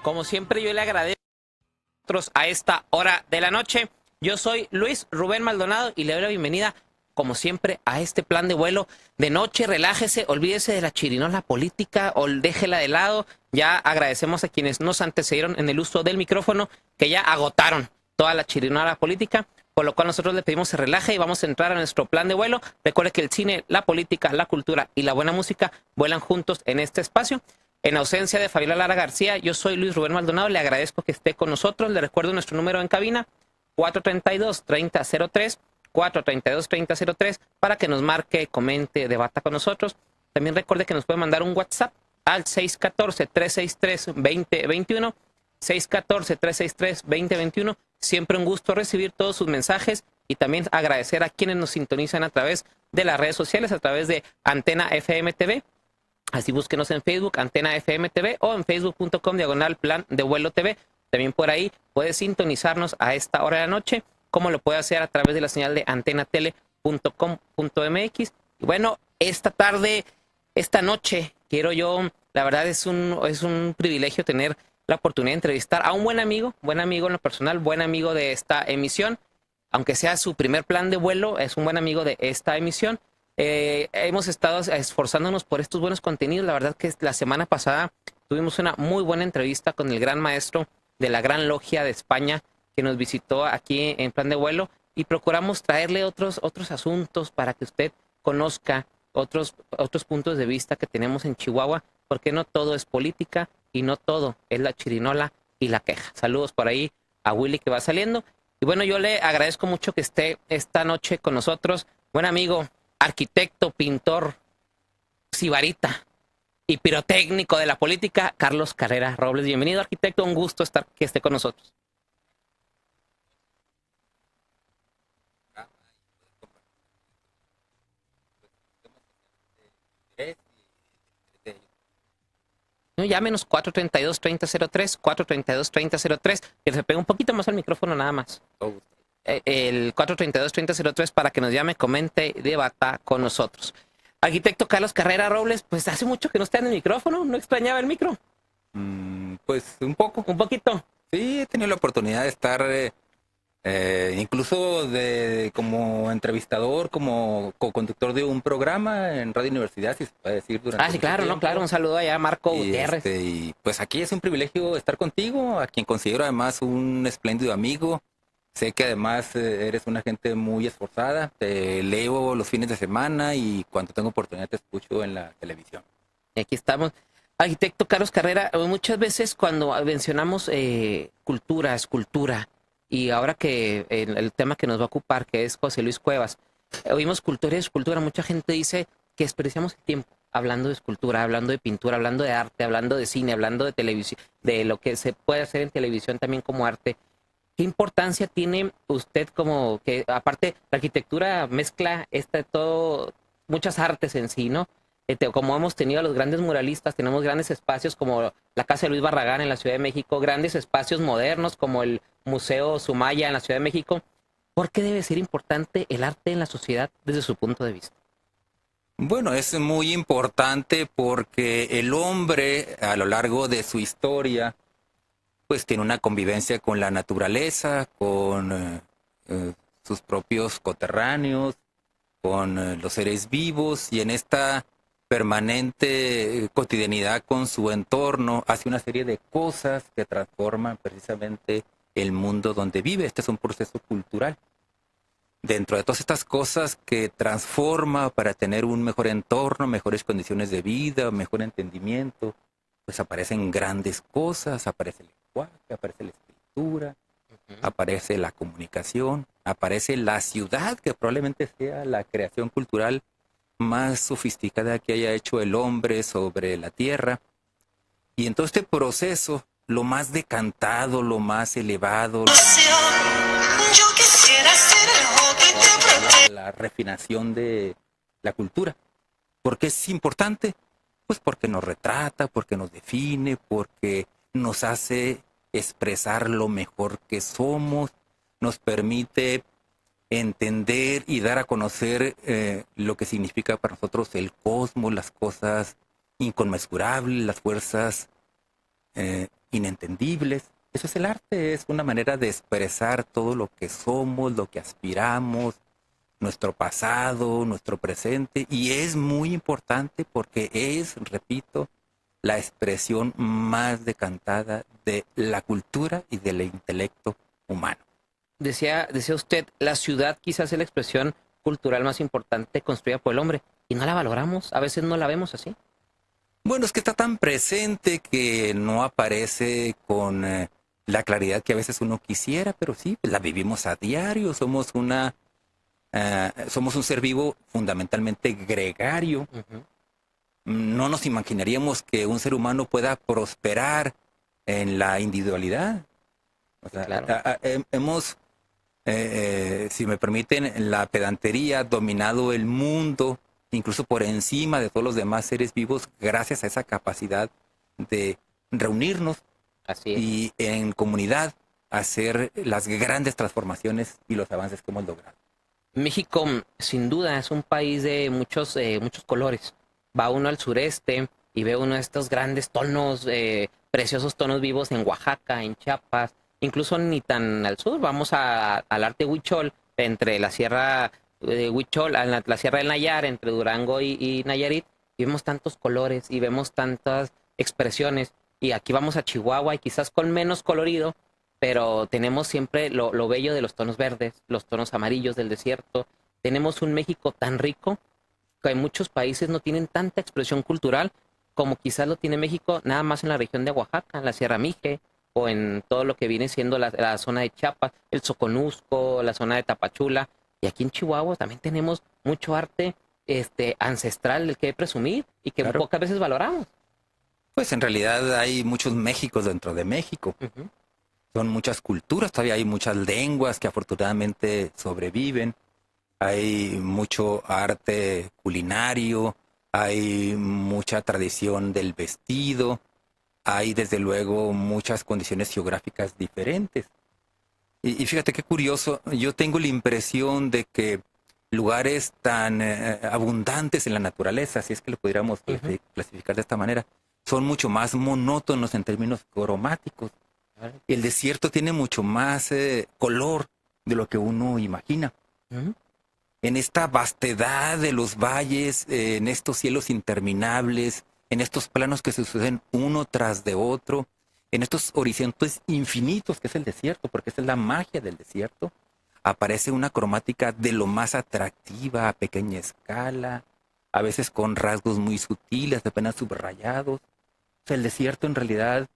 Como siempre, yo le agradezco a esta hora de la noche. Yo soy Luis Rubén Maldonado y le doy la bienvenida, como siempre, a este plan de vuelo de noche. Relájese, olvídese de la chirinola política o déjela de lado. Ya agradecemos a quienes nos antecedieron en el uso del micrófono, que ya agotaron toda la chirinola política, por lo cual nosotros le pedimos se relaje y vamos a entrar a nuestro plan de vuelo. Recuerde que el cine, la política, la cultura y la buena música vuelan juntos en este espacio. En ausencia de Fabiola Lara García, yo soy Luis Rubén Maldonado, le agradezco que esté con nosotros. Le recuerdo nuestro número en cabina, 432-3003, 432-3003, para que nos marque, comente, debata con nosotros. También recuerde que nos puede mandar un WhatsApp al 614-363-2021, 614-363-2021. Siempre un gusto recibir todos sus mensajes y también agradecer a quienes nos sintonizan a través de las redes sociales, a través de Antena FM TV. Así búsquenos en Facebook, Antena FM TV, o en facebook.com/Plan de Vuelo TV. También por ahí puede sintonizarnos a esta hora de la noche, como lo puede hacer a través de la señal de antenatele.com.mx. Y bueno, esta tarde, esta noche, la verdad es un privilegio tener la oportunidad de entrevistar a un buen amigo en lo personal, buen amigo de esta emisión. Aunque sea su primer plan de vuelo, es un buen amigo de esta emisión. Hemos estado esforzándonos por estos buenos contenidos. La verdad que la semana pasada tuvimos una muy buena entrevista con el gran maestro de la Gran Logia de España, que nos visitó aquí en Plan de Vuelo, y procuramos traerle otros asuntos para que usted conozca otros puntos de vista que tenemos en Chihuahua, porque no todo es política y no todo es la chirinola y la queja. Saludos por ahí a Willy, que va saliendo. Y bueno, yo le agradezco mucho que esté esta noche con nosotros. Buen amigo, arquitecto, pintor, sibarita y pirotécnico de la política, Carlos Carrera Robles. Bienvenido, arquitecto, un gusto que esté con nosotros. No, llámenos 432-3003, 432-3003, que se pegue un poquito más al micrófono nada más. El 432-3003 para que nos llame, comente, debata con nosotros. Arquitecto Carlos Carrera Robles, pues hace mucho que no está en el micrófono, ¿no extrañaba el micro? Pues un poco. Un poquito. Sí, he tenido la oportunidad de estar incluso como entrevistador, como co-conductor de un programa en Radio Universidad, si se puede decir. Sí, claro, tiempo. ¿no? Claro, un saludo allá a Marco Gutiérrez. Y pues aquí es un privilegio estar contigo, a quien considero además un espléndido amigo. Sé que además eres una gente muy esforzada, te leo los fines de semana y cuando tengo oportunidad te escucho en la televisión. Y aquí estamos. Arquitecto Carlos Carrera, muchas veces cuando mencionamos cultura, escultura, y ahora que el tema que nos va a ocupar, que es José Luis Cuevas, oímos cultura y escultura, mucha gente dice que desperdiciamos el tiempo hablando de escultura, hablando de pintura, hablando de arte, hablando de cine, hablando de televisión, de lo que se puede hacer en televisión también como arte. ¿Qué importancia tiene usted como que, aparte, la arquitectura mezcla muchas artes en sí, ¿no? Como hemos tenido a los grandes muralistas, tenemos grandes espacios como la Casa de Luis Barragán en la Ciudad de México, grandes espacios modernos como el Museo Sumaya en la Ciudad de México. ¿Por qué debe ser importante el arte en la sociedad desde su punto de vista? Bueno, es muy importante porque el hombre a lo largo de su historia pues tiene una convivencia con la naturaleza, con sus propios coterráneos, con los seres vivos, y en esta permanente cotidianidad con su entorno hace una serie de cosas que transforman precisamente el mundo donde vive. Este es un proceso cultural. Dentro de todas estas cosas que transforma para tener un mejor entorno, mejores condiciones de vida, mejor entendimiento, pues aparecen grandes cosas, aparece el lenguaje, aparece la escritura, aparece la comunicación, aparece la ciudad, que probablemente sea la creación cultural más sofisticada que haya hecho el hombre sobre la tierra. Y en todo este proceso, lo más decantado, lo más elevado, la refinación de la cultura. ¿Por qué es importante? Pues porque nos retrata, porque nos define, porque nos hace expresar lo mejor que somos, nos permite entender y dar a conocer lo que significa para nosotros el cosmos, las cosas inconmensurables, las fuerzas inentendibles. Eso es el arte, es una manera de expresar todo lo que somos, lo que aspiramos, nuestro pasado, nuestro presente, y es muy importante porque es, repito, la expresión más decantada de la cultura y del intelecto humano. Decía usted, la ciudad quizás es la expresión cultural más importante construida por el hombre y no la valoramos, a veces no la vemos así. Bueno, es que está tan presente que no aparece con la claridad que a veces uno quisiera, pero sí, pues la vivimos a diario, somos un ser vivo fundamentalmente gregario. Ujú. No nos imaginaríamos que un ser humano pueda prosperar en la individualidad. O sea, Claro. hemos, si me permiten, la pedantería dominado el mundo, incluso por encima de todos los demás seres vivos, gracias a esa capacidad de reunirnos Así es. y en comunidad hacer las grandes transformaciones y los avances que hemos logrado. México, sin duda, es un país de muchos colores. Va uno al sureste y ve uno de estos grandes tonos, preciosos tonos vivos en Oaxaca, en Chiapas, incluso ni tan al sur. Vamos al arte huichol, entre la sierra de Huichol, la sierra del Nayar, entre Durango y Nayarit, y vemos tantos colores y vemos tantas expresiones. Y aquí vamos a Chihuahua y quizás con menos colorido, pero tenemos siempre lo bello de los tonos verdes, los tonos amarillos del desierto. Tenemos un México tan rico que en muchos países no tienen tanta expresión cultural como quizás lo tiene México, nada más en la región de Oaxaca, en la Sierra Mije, o en todo lo que viene siendo la zona de Chiapas, el Soconusco, la zona de Tapachula. Y aquí en Chihuahua también tenemos mucho arte ancestral del que presumir y que Claro. pocas veces valoramos. Pues en realidad hay muchos Méxicos dentro de México. Ujú. Son muchas culturas, todavía hay muchas lenguas que afortunadamente sobreviven. Hay mucho arte culinario, hay mucha tradición del vestido, hay desde luego muchas condiciones geográficas diferentes. Y fíjate qué curioso, yo tengo la impresión de que lugares tan abundantes en la naturaleza, si es que lo pudiéramos Ujú. clasificar de esta manera, son mucho más monótonos en términos cromáticos. Vale. El desierto tiene mucho más color de lo que uno imagina. Ujú. En esta vastedad de los valles, en estos cielos interminables, en estos planos que se suceden uno tras de otro, en estos horizontes infinitos que es el desierto, porque esa es la magia del desierto, aparece una cromática de lo más atractiva a pequeña escala, a veces con rasgos muy sutiles, apenas subrayados. O sea, el desierto en realidad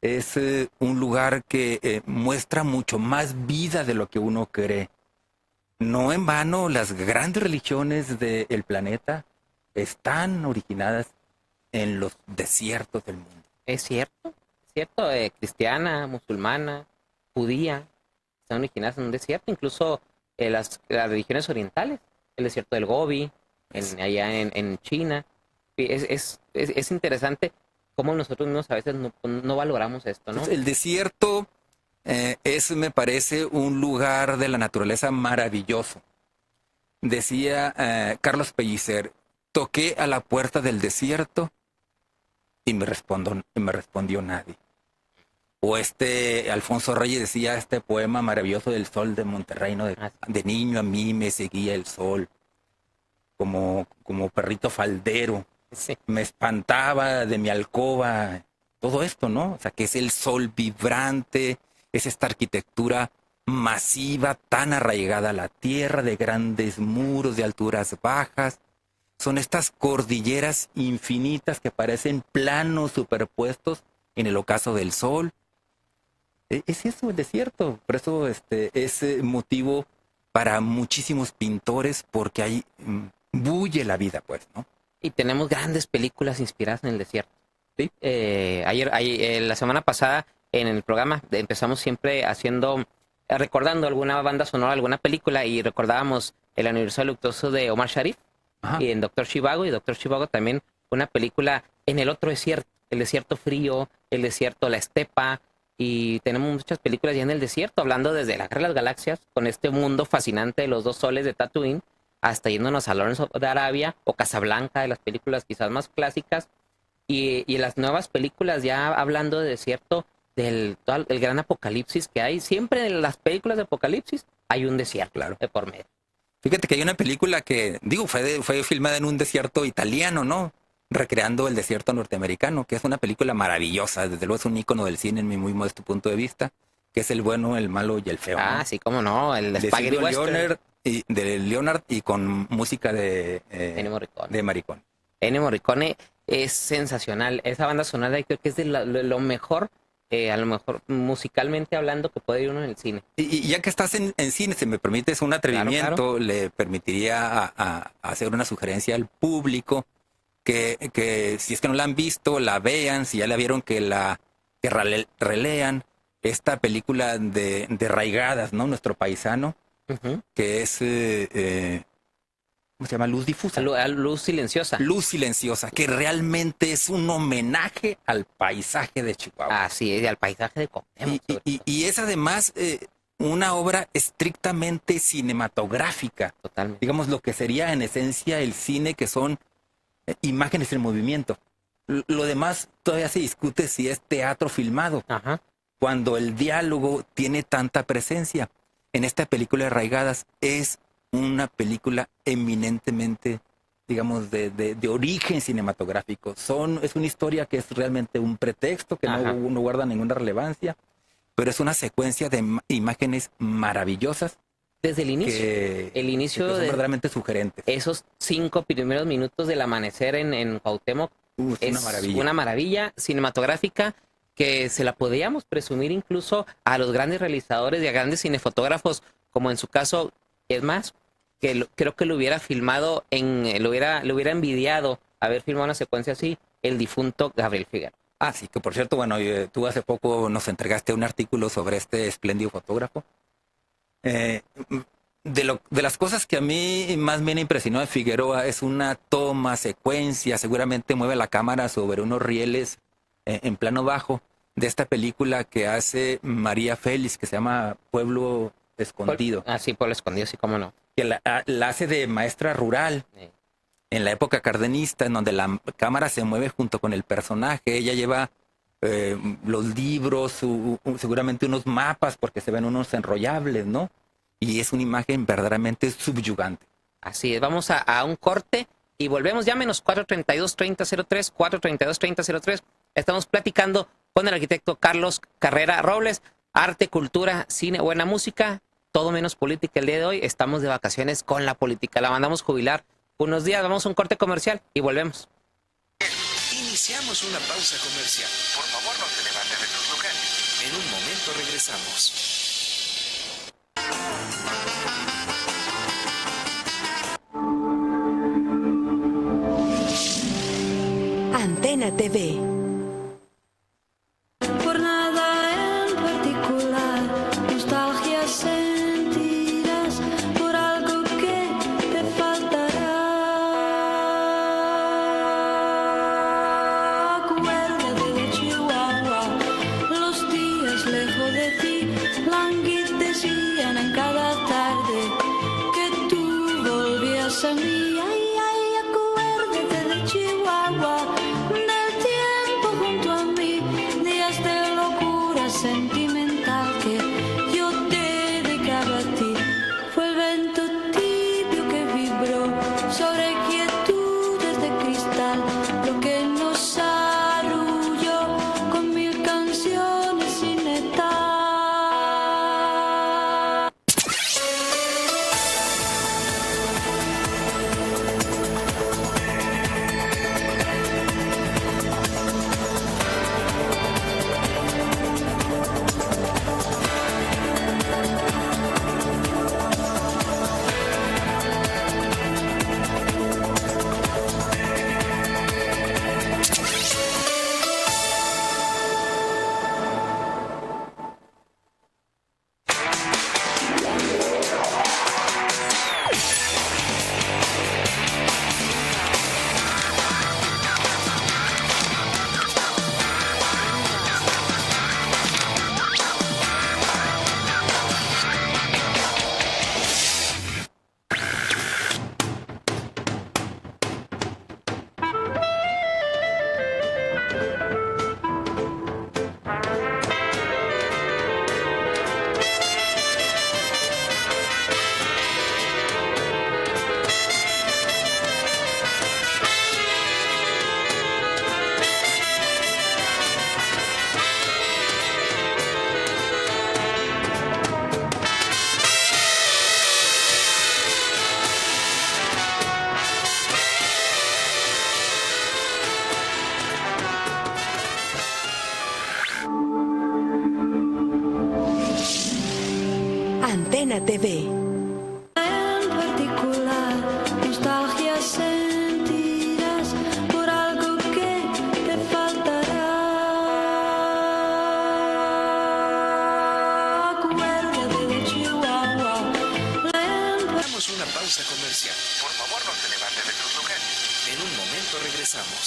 es un lugar que muestra mucho más vida de lo que uno cree. No en vano, las grandes religiones del planeta están originadas en los desiertos del mundo. Es cierto, cristiana, musulmana, judía, están originadas en un desierto, incluso las religiones orientales, el desierto del Gobi, allá en China. Y es interesante cómo nosotros mismos a veces no valoramos esto, ¿no? Entonces, el desierto es, me parece, un lugar de la naturaleza maravilloso. Decía Carlos Pellicer, toqué a la puerta del desierto y me respondió nadie. O Alfonso Reyes decía este poema maravilloso del sol de Monterrey, ¿no? Ah, De niño a mí me seguía el sol, como perrito faldero. sí. Me espantaba de mi alcoba, todo esto, ¿no? O sea, que es el sol vibrante, es esta arquitectura masiva, tan arraigada a la tierra, de grandes muros, de alturas bajas. Son estas cordilleras infinitas que parecen planos superpuestos en el ocaso del sol. Es eso el desierto, por eso es motivo para muchísimos pintores, porque ahí bulle la vida, pues, ¿no? Y tenemos grandes películas inspiradas en el desierto. Sí. La semana pasada en el programa empezamos siempre recordando alguna banda sonora, alguna película, y recordábamos el aniversario luctuoso de Omar Sharif. Ajá. Y en Doctor Zhivago, y Doctor Zhivago también una película en el otro desierto, el desierto frío, el desierto, la estepa, y tenemos muchas películas ya en el desierto, hablando desde la Guerra de las Galaxias, con este mundo fascinante de los dos soles de Tatooine, hasta yéndonos a Lawrence de Arabia o Casablanca, de las películas quizás más clásicas, Y en las nuevas películas, ya hablando de desierto, el gran apocalipsis que hay, siempre en las películas de apocalipsis hay un desierto, Claro. de por medio. Fíjate que hay una película que, digo, fue filmada en un desierto italiano, ¿no? Recreando el desierto norteamericano, que es una película maravillosa, desde luego es un ícono del cine en mi muy modesto punto de vista, que es el bueno, el malo y el feo. ¿no? Sí, cómo no, el De Spaghetti Silvio Western. de Leonard y con música Ennio Morricone. de Maricón. Ennio Morricone es sensacional. Esa banda sonora creo que es de lo mejor, a lo mejor musicalmente hablando, que puede ir uno en el cine. Y ya que estás en cine, si me permites un atrevimiento, Claro. le permitiría a hacer una sugerencia al público que si es que no la han visto, la vean, si ya la vieron, relean esta película de Raigadas, ¿no? Nuestro paisano, Ujú. que es, ¿cómo se llama? Luz difusa. Luz silenciosa. Luz silenciosa, que realmente es un homenaje al paisaje de Chihuahua. Así es, y al paisaje de Cuauhtémoc. Y es además una obra estrictamente cinematográfica. Totalmente. Digamos lo que sería en esencia el cine, que son imágenes en movimiento. Lo demás todavía se discute si es teatro filmado, Ajá. cuando el diálogo tiene tanta presencia. En esta película de Raigadas es una película eminentemente, digamos, de origen cinematográfico. Es una historia que es realmente un pretexto, que no guarda ninguna relevancia, pero es una secuencia de imágenes maravillosas. Desde el inicio. El inicio que son verdaderamente sugerentes. Esos 5 primeros minutos del amanecer en Cuauhtémoc es una maravilla cinematográfica que se la podíamos presumir incluso a los grandes realizadores y a grandes cinefotógrafos, como en su caso, es más, que creo que lo hubiera filmado, lo hubiera envidiado haber filmado una secuencia así, el difunto Gabriel Figueroa. Sí, que por cierto, bueno, tú hace poco nos entregaste un artículo sobre este espléndido fotógrafo. De las cosas que a mí más me impresionó de Figueroa es una toma, secuencia, seguramente mueve la cámara sobre unos rieles en plano bajo, de esta película que hace María Félix, que se llama Pueblo Escondido. Sí, Pueblo Escondido, sí, cómo no. Que la hace de maestra rural. En la época cardenista, en donde la cámara se mueve junto con el personaje. Ella lleva los libros, seguramente unos mapas, porque se ven unos enrollables, ¿no? Y es una imagen verdaderamente subyugante. Así es, vamos a un corte y volvemos. Llámenos 432-3003, 432-3003. Estamos platicando con el arquitecto Carlos Carrera Robles. Arte, cultura, cine, buena música, todo menos política. El día de hoy estamos de vacaciones con la política. La mandamos jubilar unos días. Vamos a un corte comercial y volvemos. Iniciamos una pausa comercial. Por favor, no se levanten de sus lugares. En un momento regresamos. Antena TV. Por nada en particular, nostalgia sentirás por algo que te faltará. Acuérdate de Chihuahua, los días lejos de ti languidecían en cada tarde que tú volvías a mí. Ay, ay, acuérdate de Chihuahua, del tiempo Antena TV. En particular, nostalgia sentirás por algo que te faltará. Acuérdate de Chihuahua. Damos una pausa comercial. Por favor, no te levantes de tus lugares. En un momento regresamos.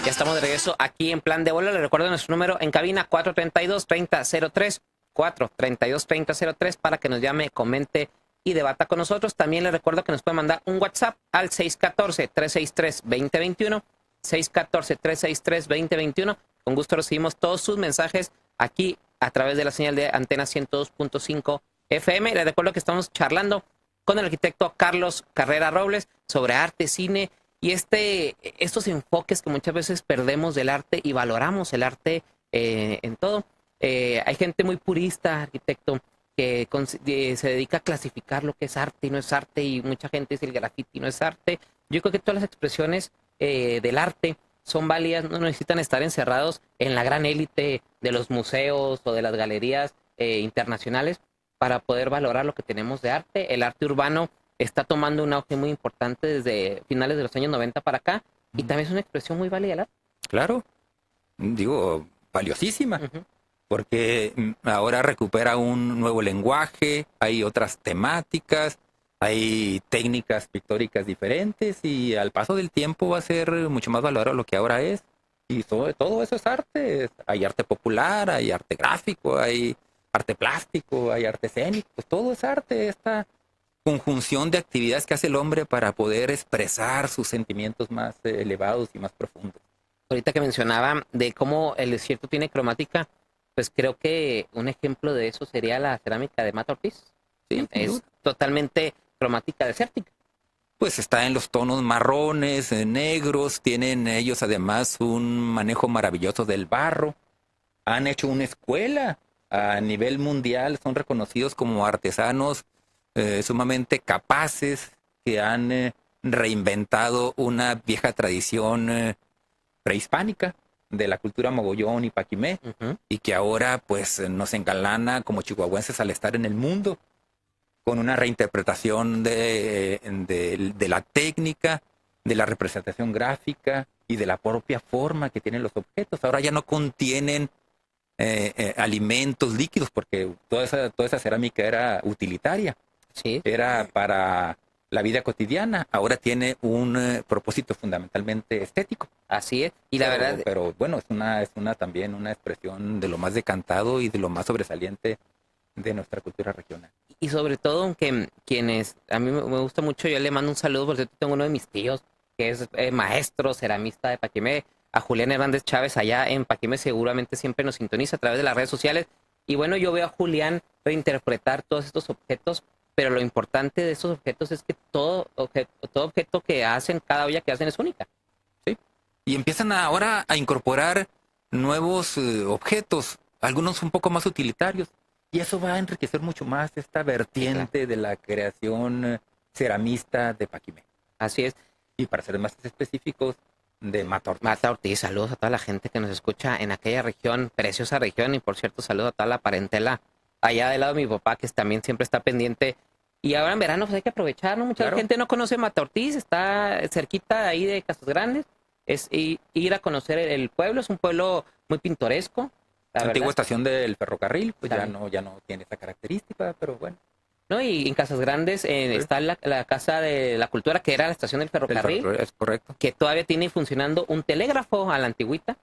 Ya estamos de regreso aquí en Plan de Vuelo. Les recuerdo nuestro número en cabina 432-3003, 432-3003 para que nos llame, comente y debata con nosotros. También les recuerdo que nos puede mandar un WhatsApp al 614-363-2021, 614-363-2021. Con gusto recibimos todos sus mensajes aquí a través de la señal de Antena 102.5 FM. Les recuerdo que estamos charlando con el arquitecto Carlos Carrera Robles sobre arte, cine y estos enfoques que muchas veces perdemos del arte y valoramos el arte en todo. Hay gente muy purista, arquitecto, que se dedica a clasificar lo que es arte y no es arte, y mucha gente dice el graffiti no es arte. Yo creo que todas las expresiones del arte son válidas, no necesitan estar encerrados en la gran élite de los museos o de las galerías internacionales para poder valorar lo que tenemos de arte. El arte urbano está tomando un auge muy importante desde finales de los años 90 para acá, y también es una expresión muy válida del arte. Claro, digo, valiosísima, porque ahora recupera un nuevo lenguaje, hay otras temáticas, hay técnicas pictóricas diferentes, y al paso del tiempo va a ser mucho más valorado lo que ahora es. Y todo eso es arte. Hay arte popular, hay arte gráfico, hay arte plástico, hay arte escénico, pues todo es arte. Esta conjunción de actividades que hace el hombre para poder expresar sus sentimientos más elevados y más profundos. Ahorita que mencionaba de cómo el desierto tiene cromática, pues creo que un ejemplo de eso sería la cerámica de Mata Ortiz. Sí, es totalmente cromática desértica. Pues está en los tonos marrones, negros, tienen ellos además un manejo maravilloso del barro. Han hecho una escuela a nivel mundial, son reconocidos como artesanos sumamente capaces, que han reinventado una vieja tradición prehispánica de la cultura mogollón y paquimé, y que ahora pues nos engalana como chihuahuenses al estar en el mundo, con una reinterpretación de la técnica, de la representación gráfica y de la propia forma que tienen los objetos. Ahora ya no contienen alimentos líquidos, porque toda esa cerámica era utilitaria. Sí. Era para la vida cotidiana. Ahora tiene un propósito fundamentalmente estético. Así es. Y la verdad, pero bueno, es una también una expresión de lo más decantado y de lo más sobresaliente de nuestra cultura regional. y sobre todo que quienes, a mí me gusta mucho, yo le mando un saludo, porque tengo uno de mis tíos que es maestro ceramista de Paquimé, a Julián Hernández Chávez allá en Paquimé, seguramente siempre nos sintoniza a través de las redes sociales. Y bueno, yo veo a Julián reinterpretar todos estos objetos, pero lo importante de estos objetos es que todo objeto que hacen, cada olla que hacen es única. ¿Sí? Y empiezan ahora a incorporar nuevos objetos, algunos un poco más utilitarios, y eso va a enriquecer mucho más esta vertiente de la creación ceramista de Paquimé. Así es. Y para ser más específicos, de Mata Ortiz. Mata Ortiz, saludos a toda la gente que nos escucha en aquella región, preciosa región, y por cierto, saludos a toda la parentela allá del lado de mi papá, que también siempre está pendiente. Y ahora en verano pues hay que aprovechar, ¿no? Mucha gente no conoce Mata Ortiz, está cerquita ahí de Casas Grandes. Es ir a conocer el pueblo, es un pueblo muy pintoresco. La antigua estación del ferrocarril, pues ya no tiene esa característica, pero bueno. No, y en Casas Grandes está la Casa de la Cultura, que era la estación del ferrocarril. Es correcto. Que todavía tiene funcionando un telégrafo a la antigüita.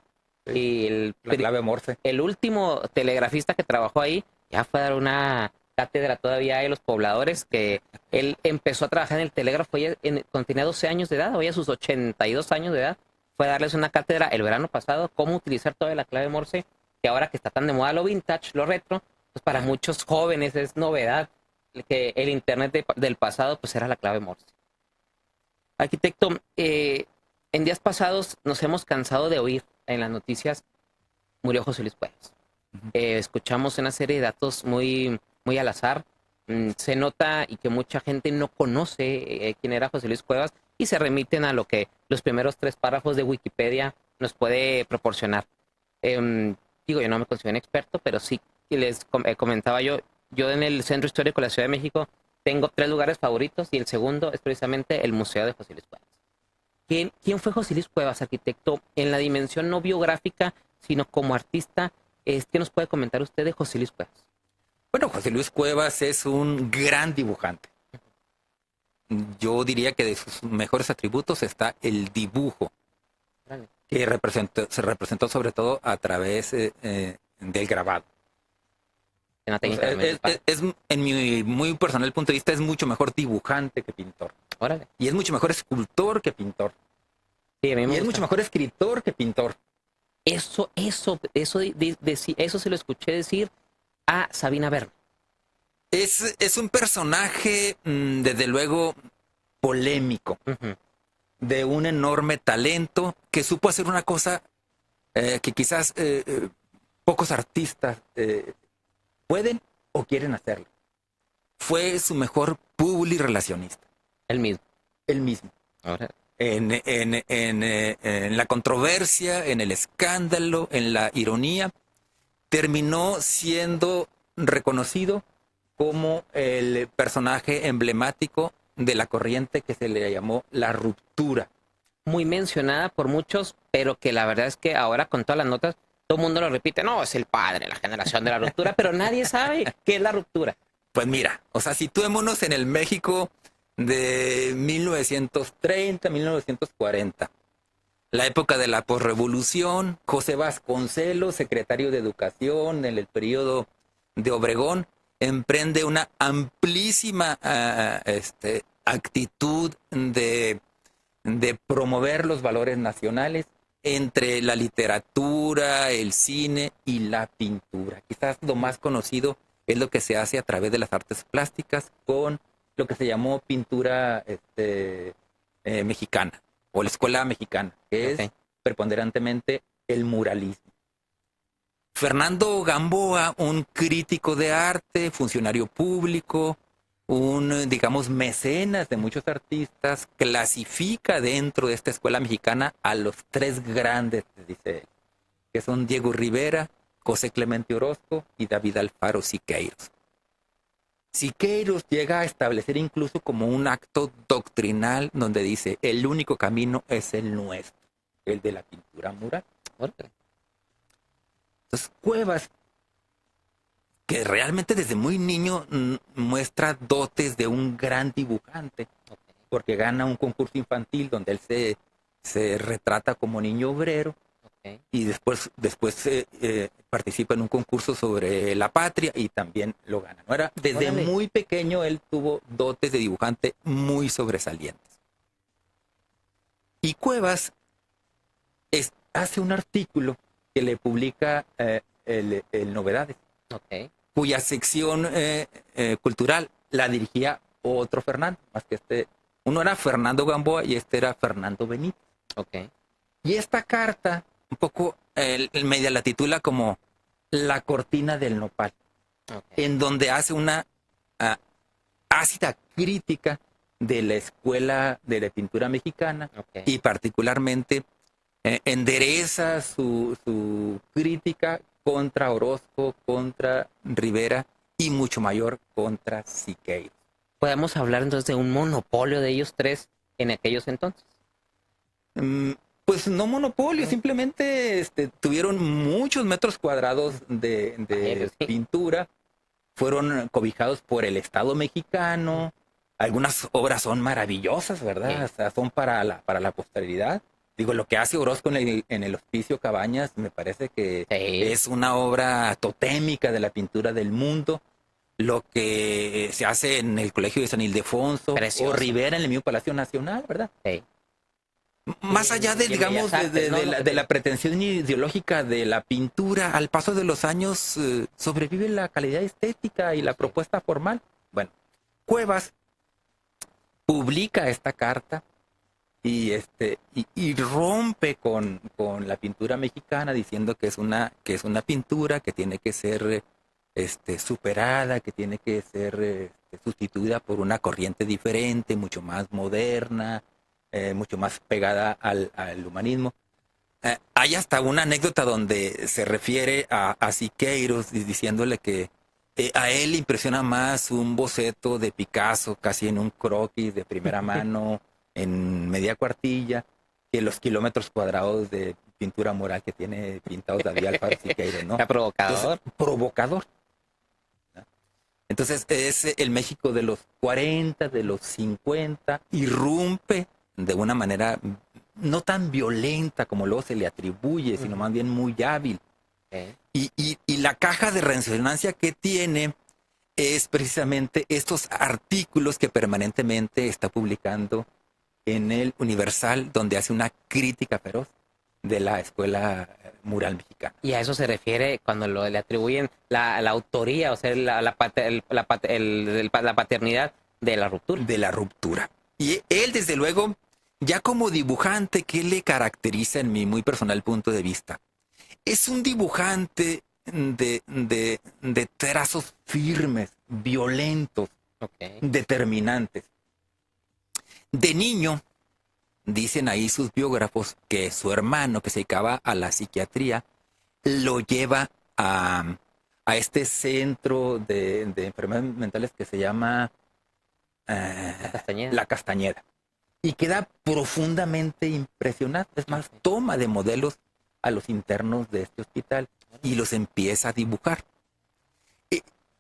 Sí, y la clave Morse. El último telegrafista que trabajó ahí ya fue a dar una cátedra todavía a los pobladores, que él empezó a trabajar en el telégrafo cuando tenía 12 años de edad, hoy a sus 82 años de edad. Fue a darles una cátedra el verano pasado, cómo utilizar todavía la clave Morse, que ahora que está tan de moda lo vintage, lo retro, pues para muchos jóvenes es novedad, que el internet del pasado pues era la clave Morse. Arquitecto, en días pasados nos hemos cansado de oír en las noticias, murió José Luis Cuevas. Escuchamos una serie de datos muy, muy al azar. Se nota y que mucha gente no conoce quién era José Luis Cuevas, y se remiten a lo que los primeros 3 párrafos de Wikipedia nos puede proporcionar. Digo, yo no me considero un experto, pero sí comentaba yo en el Centro Histórico de la Ciudad de México tengo 3 lugares favoritos y el segundo es precisamente el Museo de José Luis Cuevas. ¿Quién fue José Luis Cuevas, arquitecto, en la dimensión no biográfica, sino como artista? ¿Qué nos puede comentar usted de José Luis Cuevas? Bueno, José Luis Cuevas es un gran dibujante. Yo diría que de sus mejores atributos está el dibujo, que se representó sobre todo a través del grabado. En mi muy personal punto de vista, es mucho mejor dibujante que pintor. Órale. Y es mucho mejor escultor que pintor. Sí, a mí me Y es gusta. mucho mejor escritor que pintor. Eso se lo escuché decir a Sabina Berna. Es un personaje, desde luego, polémico, Ujú. de un enorme talento, que supo hacer una cosa que quizás pocos artistas pueden o quieren hacerlo. Fue su mejor publirelacionista, El mismo. él mismo. Órale. En la controversia, en el escándalo, en la ironía, terminó siendo reconocido como el personaje emblemático de la corriente que se le llamó la ruptura. Muy mencionada por muchos, pero que la verdad es que ahora con todas las notas, todo el mundo lo repite. No, es el padre, la generación de la ruptura, pero nadie sabe qué es la ruptura. Pues mira, o sea, situémonos en el México de 1930, 1940. La época de la posrevolución, José Vasconcelos, secretario de Educación en el periodo de Obregón, emprende una amplísima actitud de promover los valores nacionales entre la literatura, el cine y la pintura. Quizás lo más conocido es lo que se hace a través de las artes plásticas con lo que se llamó pintura mexicana o la escuela mexicana, que es preponderantemente el muralismo. Fernando Gamboa, un crítico de arte, funcionario público, un, digamos, mecenas de muchos artistas, clasifica dentro de esta escuela mexicana a los 3 grandes, dice él, que son Diego Rivera, José Clemente Orozco y David Alfaro Siqueiros. Siqueiros llega a establecer incluso como un acto doctrinal donde dice, el único camino es el nuestro, el de la pintura mural. Órale. Entonces, Cuevas, que realmente desde muy niño muestra dotes de un gran dibujante, porque gana un concurso infantil donde él se retrata como niño obrero, y después participa en un concurso sobre la patria y también lo gana, ¿no? Desde muy pequeño él tuvo dotes de dibujante muy sobresalientes. Y Cuevas hace un artículo que le publica el Novedades, cuya sección cultural la dirigía otro Fernando, más que uno era Fernando Gamboa y este era Fernando Benítez. Y esta carta, un poco, el media la titula como La cortina del nopal, en donde hace una ácida crítica de la escuela de la pintura mexicana y particularmente endereza su crítica contra Orozco, contra Rivera y mucho mayor contra Siqueiros. ¿Podemos hablar entonces de un monopolio de ellos 3 en aquellos entonces? Pues no monopolio, simplemente tuvieron muchos metros cuadrados de pintura, fueron cobijados por el Estado mexicano, algunas obras son maravillosas, ¿verdad? O sea, son para la posteridad. Digo, lo que hace Orozco en el Hospicio Cabañas me parece que es una obra totémica de la pintura del mundo. Lo que se hace en el Colegio de San Ildefonso, o Rivera en el mismo Palacio Nacional, ¿verdad? Más allá de, digamos, de la pretensión ideológica de la pintura, al paso de los años sobrevive la calidad estética y la propuesta formal. Bueno, Cuevas publica esta carta y rompe con la pintura mexicana diciendo que es una pintura que tiene que ser superada, que tiene que ser sustituida por una corriente diferente, mucho más moderna, mucho más pegada al humanismo. Hay hasta una anécdota donde se refiere a Siqueiros diciéndole que a él le impresiona más un boceto de Picasso, casi en un croquis de primera mano, en media cuartilla, que los kilómetros cuadrados de pintura mural que tiene pintados David Alfaro Siqueiros, ¿no? Está provocador. Entonces, provocador. Entonces es el México de los 40, de los 50, irrumpe de una manera no tan violenta como luego se le atribuye, sino más bien muy hábil. Y la caja de resonancia que tiene es precisamente estos artículos que permanentemente está publicando en el Universal, donde hace una crítica feroz de la escuela mural mexicana. Y a eso se refiere cuando le atribuyen la autoría, o sea, la paternidad de la ruptura. De la ruptura. Y él, desde luego, ya como dibujante, ¿qué le caracteriza en mi muy personal punto de vista? Es un dibujante de trazos firmes, violentos, determinantes. De niño, dicen ahí sus biógrafos que su hermano, que se dedicaba a la psiquiatría, lo lleva a este centro de enfermedades mentales que se llama La Castañeda. Y queda profundamente impresionado. Es más, toma de modelos a los internos de este hospital y los empieza a dibujar.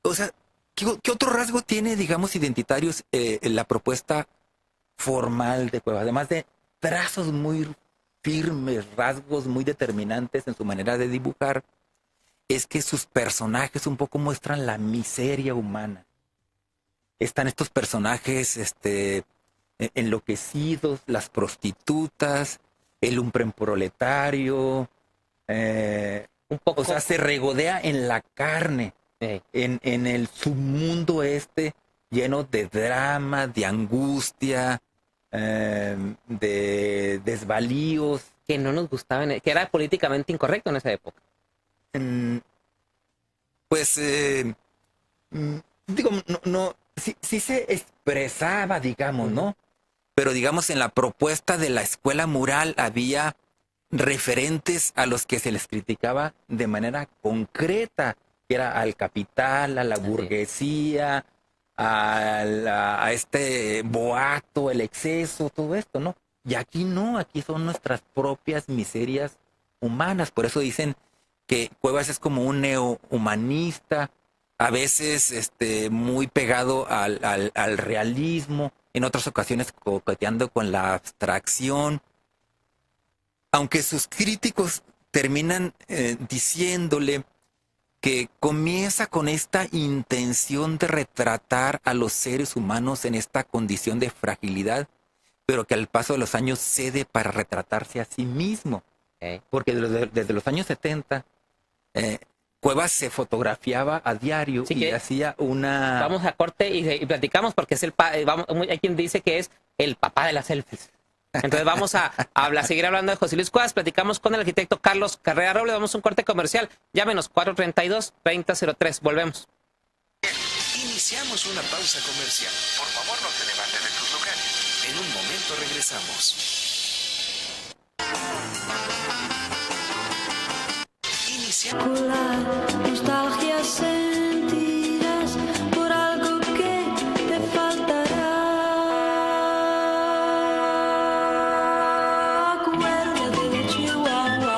O sea, ¿qué otro rasgo tiene, digamos, identitarios la propuesta formal de Cuevas? Además de trazos muy firmes, rasgos muy determinantes en su manera de dibujar, es que sus personajes un poco muestran la miseria humana. Están estos personajes enloquecidos, las prostitutas, el lumpenproletario, un poco, o sea, se regodea en la carne, en el submundo lleno de drama, de angustia, de desvalíos. Que no nos gustaban, que era políticamente incorrecto en esa época. Pues, digo, sí se expresaba, digamos, ¿no? Pero digamos, en la propuesta de la escuela mural había referentes a los que se les criticaba de manera concreta, que era al capital, a la burguesía, a este boato, el exceso, todo esto, ¿no? Y aquí no, aquí son nuestras propias miserias humanas. Por eso dicen que Cuevas es como un neohumanista, a veces muy pegado al realismo, en otras ocasiones coqueteando con la abstracción. Aunque sus críticos terminan diciéndole que comienza con esta intención de retratar a los seres humanos en esta condición de fragilidad, pero que al paso de los años cede para retratarse a sí mismo. Porque desde los años 70, Cuevas se fotografiaba a diario y hacía una... Vamos a corte y platicamos porque es hay quien dice que es el papá de las selfies. Entonces vamos a seguir hablando de José Luis Cuevas. Platicamos con el arquitecto Carlos Carrera Roble. Damos un corte comercial. Llámenos 432-3003. Volvemos. Iniciamos una pausa comercial. Por favor, no se levanten de sus lugares. En un momento regresamos. Nostalgia sentirás por algo que te faltará. Acuérdate de Chihuahua,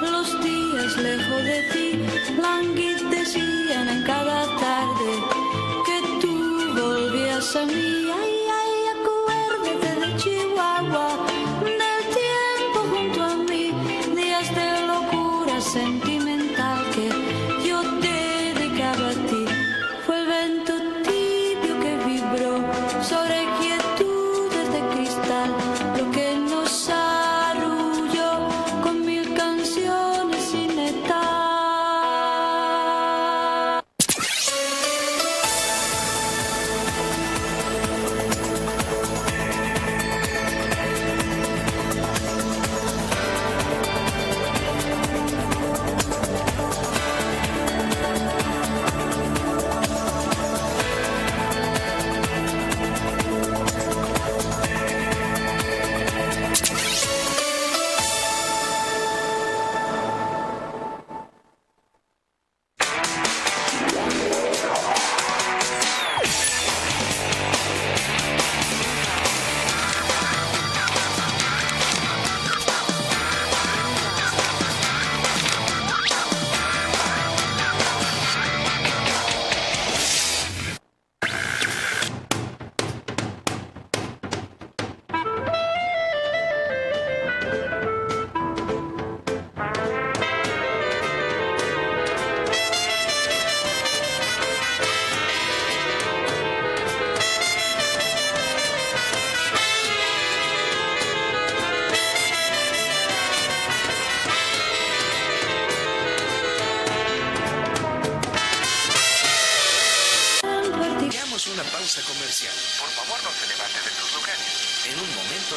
los días lejos de ti languidecían en cada tarde que tú volvías a mí. Ay, ay, acuérdate de Chihuahua, del tiempo junto a mí, días de locura sentimental que yo te dedicaba a ti. Fue el vento tibio que vibró sobre quietudes de cristal, lo que nos arrulló con 1000 canciones sin etar.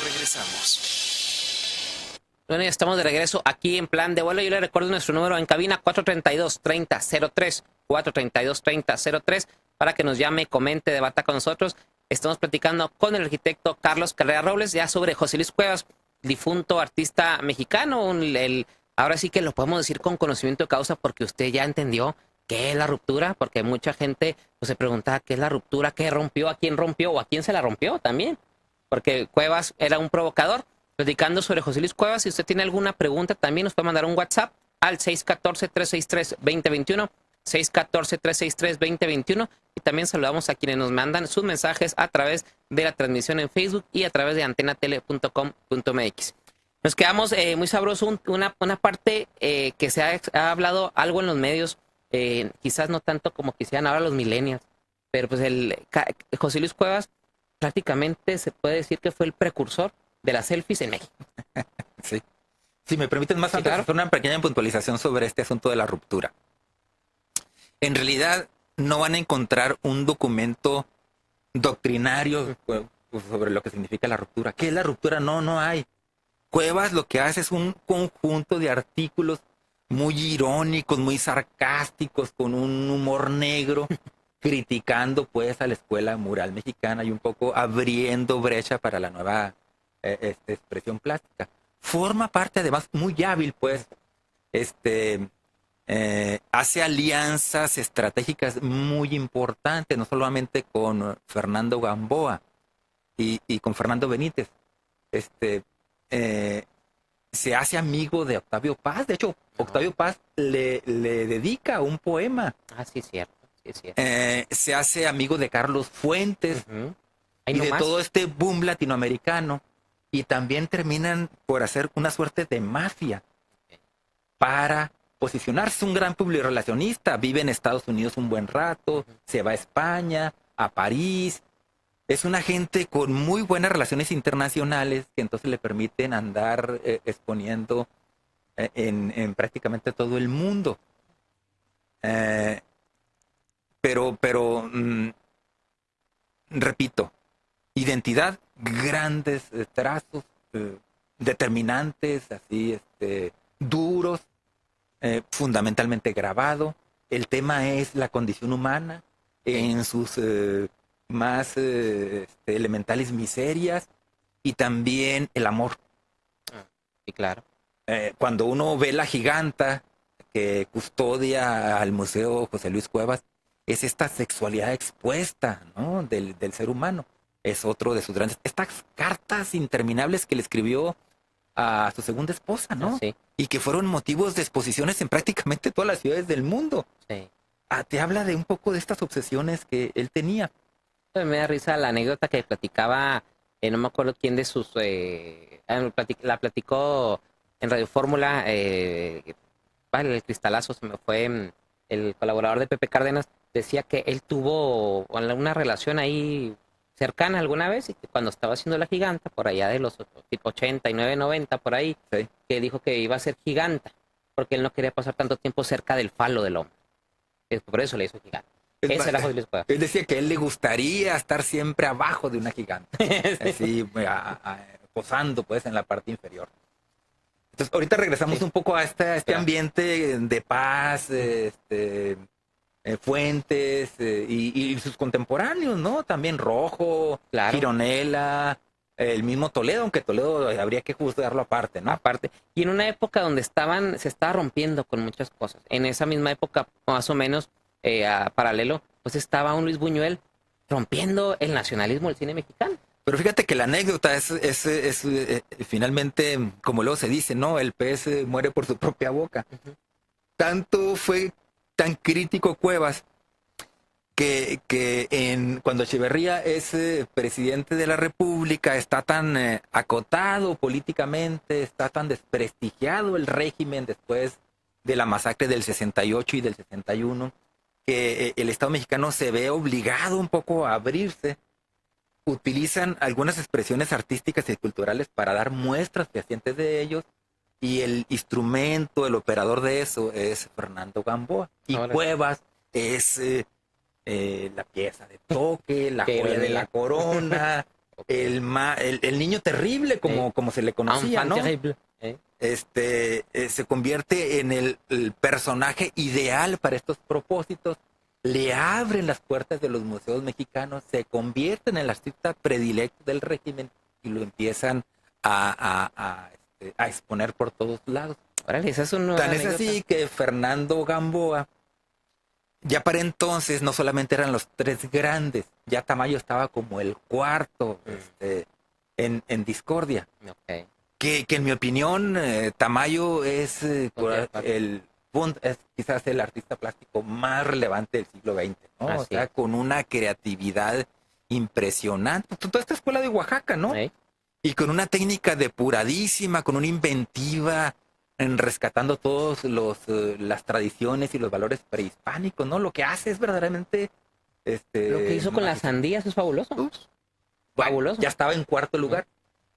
regresamos. Bueno, ya estamos de regreso aquí en Plan de Vuelo. Yo le recuerdo nuestro número en cabina 432-3003, 432-3003, para que nos llame, comente, debata con nosotros. Estamos platicando con el arquitecto Carlos Carrera Robles ya sobre José Luis Cuevas, difunto artista mexicano. Ahora sí que lo podemos decir con conocimiento de causa porque usted ya entendió qué es la ruptura, porque mucha gente pues, se preguntaba qué es la ruptura, qué rompió, a quién rompió o a quién se la rompió también. Porque Cuevas era un provocador. Platicando sobre José Luis Cuevas, si usted tiene alguna pregunta también nos puede mandar un WhatsApp al 614-363-2021, 614-363-2021, y también saludamos a quienes nos mandan sus mensajes a través de la transmisión en Facebook y a través de antenatele.com.mx. Nos quedamos muy sabroso, una parte que se ha hablado algo en los medios, quizás no tanto como quisieran ahora los millennials, pero pues José Luis Cuevas prácticamente se puede decir que fue el precursor de las selfies en México. Sí. Si me permiten más, Sí, antes claro. hacer una pequeña puntualización sobre este asunto de la ruptura. En realidad no van a encontrar un documento doctrinario sobre lo que significa la ruptura. ¿Qué es la ruptura? No hay. Cuevas lo que hace es un conjunto de artículos muy irónicos, muy sarcásticos, con un humor negro, criticando pues a la escuela mural mexicana y un poco abriendo brecha para la nueva expresión plástica. Forma parte además muy hábil pues, hace alianzas estratégicas muy importantes, no solamente con Fernando Gamboa y con Fernando Benítez. Se hace amigo de Octavio Paz. De hecho, Octavio Paz le dedica un poema. Ah, sí, es cierto. Sí, es cierto. Se hace amigo de Carlos Fuentes Ahí y de nomás. todo este boom latinoamericano. Y también terminan por hacer una suerte de mafia para posicionarse. Un gran publirelacionista. Vive en Estados Unidos un buen rato, se va a España, a París. Es una gente con muy buenas relaciones internacionales que entonces le permiten andar exponiendo en prácticamente todo el mundo. Repito, identidad, grandes trazos, determinantes, así, duros, fundamentalmente grabado. El tema es la condición humana en sus más elementales miserias y también el amor. Sí, claro. Cuando uno ve la giganta que custodia al Museo José Luis Cuevas, es esta sexualidad expuesta, ¿no? del ser humano. Es otro de sus grandes... Estas cartas interminables que le escribió a su segunda esposa, ¿no? Sí. Y que fueron motivos de exposiciones en prácticamente todas las ciudades del mundo. Sí. Te habla de un poco de estas obsesiones que él tenía. Me da risa la anécdota que platicaba, no me acuerdo quién de sus... la platicó en Radio Fórmula, vale, el cristalazo se me fue, el colaborador de Pepe Cárdenas, decía que él tuvo una relación ahí cercana alguna vez y que cuando estaba haciendo la giganta, por allá de los 89, 90, por ahí, Sí. que dijo que iba a ser giganta, porque él no quería pasar tanto tiempo cerca del falo del hombre. Por eso le hizo giganta. Ese era José Luis Cuevas. Él decía que a él le gustaría estar siempre abajo de una gigante, así posando pues en la parte inferior. Entonces ahorita regresamos un poco a este Claro. ambiente de paz, Fuentes y sus contemporáneos, ¿no? También Rojo, Claro. Gironella, el mismo Toledo, aunque Toledo habría que juzgarlo aparte, ¿no? Aparte. Y en una época donde se estaba rompiendo con muchas cosas. En esa misma época, más o menos, a paralelo, pues estaba un Luis Buñuel rompiendo el nacionalismo del cine mexicano. Pero fíjate que la anécdota es finalmente, como luego se dice, ¿no? El pez muere por su propia boca. Tanto fue tan crítico Cuevas que cuando Echeverría es presidente de la República, está tan acotado políticamente, está tan desprestigiado el régimen después de la masacre del 68 y del 61, que el Estado mexicano se ve obligado un poco a abrirse. Utilizan algunas expresiones artísticas y culturales para dar muestras fehacientes de ellos, y el instrumento, el operador de eso es Fernando Gamboa. Y Ahora. Cuevas es la pieza de toque, la Qué joya de ironía. la corona, el niño terrible, como se le conocía, Enfant ¿no? terrible. Se convierte en el personaje ideal para estos propósitos, le abren las puertas de los museos mexicanos, se convierte en el artista predilecto del régimen y lo empiezan a exponer por todos lados. Órale, esa es una Tan es anécdota. así que Fernando Gamboa, ya para entonces no solamente eran los tres grandes, ya Tamayo estaba como el cuarto en discordia. Ok. Que en mi opinión, Tamayo es, es quizás el artista plástico más relevante del siglo XX, ¿no? Así O sea, es. con una creatividad impresionante. Toda esta escuela de Oaxaca, ¿no? ¿Eh? Y con una técnica depuradísima, con una inventiva, en rescatando todos las tradiciones y los valores prehispánicos, ¿no? Lo que hace es verdaderamente... Lo que hizo con las sandías es fabuloso. Bueno, Fabuloso. ya estaba en cuarto lugar.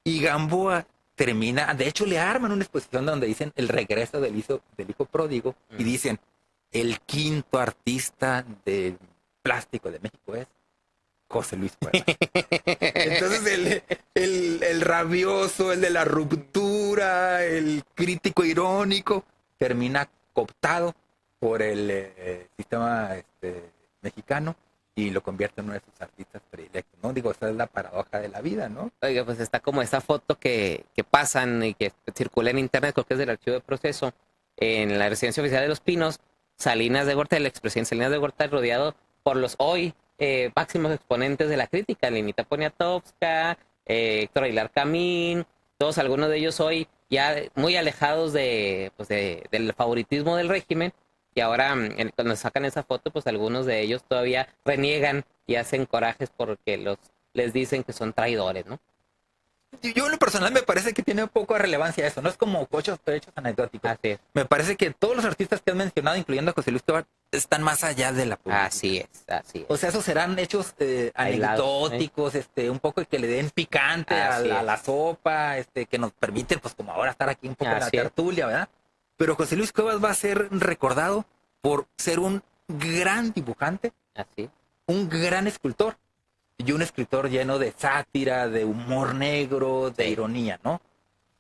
Y Gamboa termina, de hecho le arman una exposición donde dicen el regreso del hijo pródigo y dicen el quinto artista de plástico de México es José Luis Cuevas. Entonces el rabioso, el de la ruptura, el crítico irónico, termina cooptado por el sistema mexicano y lo convierte en uno de sus artistas predilectos, ¿no? Digo, esa es la paradoja de la vida, ¿no? Oiga, pues está como esa foto que pasan y que circula en internet, creo que es del archivo de proceso, en la residencia oficial de Los Pinos, Salinas de Gortari, el expresidente Salinas de Gortari, rodeado por los hoy máximos exponentes de la crítica, Linita Poniatowska, Héctor Aguilar Camín, todos algunos de ellos hoy ya muy alejados del favoritismo del régimen, y ahora cuando sacan esa foto, pues algunos de ellos todavía reniegan y hacen corajes porque les dicen que son traidores, ¿no? Yo en lo personal me parece que tiene poco de relevancia eso, no es como hechos anecdóticos. Así es. Me parece que todos los artistas que han mencionado, incluyendo a José Luis Cuevas, están más allá de la política. Así es. O sea, esos serán hechos anecdóticos, un poco que le den picante a la sopa, que nos permiten, pues como ahora, estar aquí un poco en la tertulia, ¿verdad? Pero José Luis Cuevas va a ser recordado por ser un gran dibujante, Así. un gran escultor y un escritor lleno de sátira, de humor negro, de ironía, ¿no?